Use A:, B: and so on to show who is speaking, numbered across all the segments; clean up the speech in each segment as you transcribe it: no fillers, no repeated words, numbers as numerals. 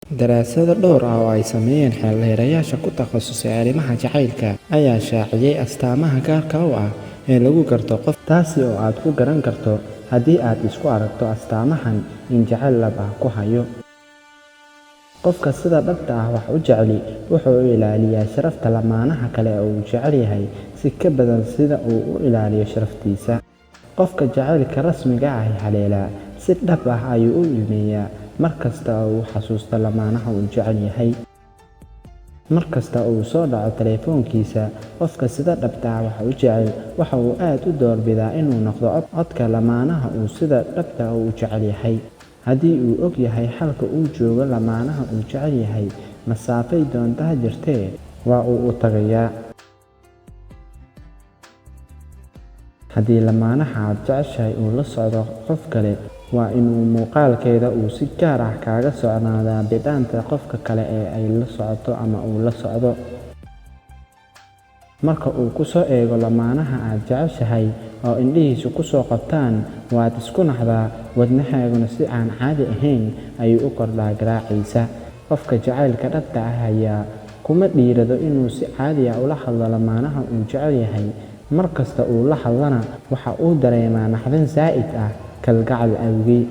A: Daraasado dhowr ah oo ay sameeyeen xeeladayaasha ku takhasusay arrimaha jacaylka ayaa shaaciyay astaamaha gaarka u ah ee lagu garto qof, taasi oo aad ku garan karto haddii aad isku aragto astaamahan in jacayl dhab ah ku hayo. Qofka sida dhabta ah wax u jecel wuxuu u ilaaliyaa sharafta lamaanaha kale ee uu jecel yahay si ka badan sida uu u ilaaliyo sharaftiisa. Qofka jacaylka rasmiga ah haleela si dhab ah ayuu u ilmeeyaa markasta oo uu xasuusto lamaanaha uu jecel yahay. Markasta oo uu soo dhaco taleefankiisa, qofka sida dhabta ah wax u jecel waxa uu aad u doorbidaa inuu noqdo codka lamaanaha uu sida dhabta ah u jecel yahay. Haddii uu og yahay halka uu joogo lamaanaha uu jecel yahay, masaafay doonta ha jirtee waa uu u tagayaa. Haddii lamaanaha aad jeceshahay uu la socdo qof kale, waa inuu muuqaalkeeda uu si gaar ah kaga socnaadaa bidhaanta qofka kale ee ay la socoto ama uu la socdo. Marka uu ku soo eego lamaanaha aad jeceshahay oo indhihiisu ku soo qabtaan, waad isku naxdaa, wadnahaaguna si aan caadi ahayn ayuu u kordhaa garaaciisa. Qofka jacaylka dhabta ah haya kuma dhiirrado inuu si caadi ah ula hadlo lamaanaha uu jecel yahay. Markasta uu la hadlana waxa uu dareemaa naxdin zaa'id ah kalgacal awgeed.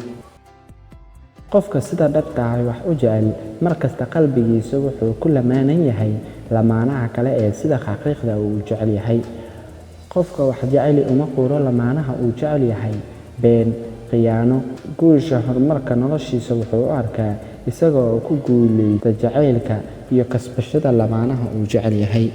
A: Qofka sida dhabta ah wax u jecel markasta qalbigiisa wuxuu ku lamaanan yahay lamaanaha kale ee sida xaqiiqda uu jecel yahay. Qofka wax jecel uma quuro lamaanaha uu jecel yahay been, khiyaano, guusha horumarka noloshiisa wuxuu u arkaa isaga oo ku guuleysta jacaylka iyo kasbashada lamaanaha uu jecel yahay.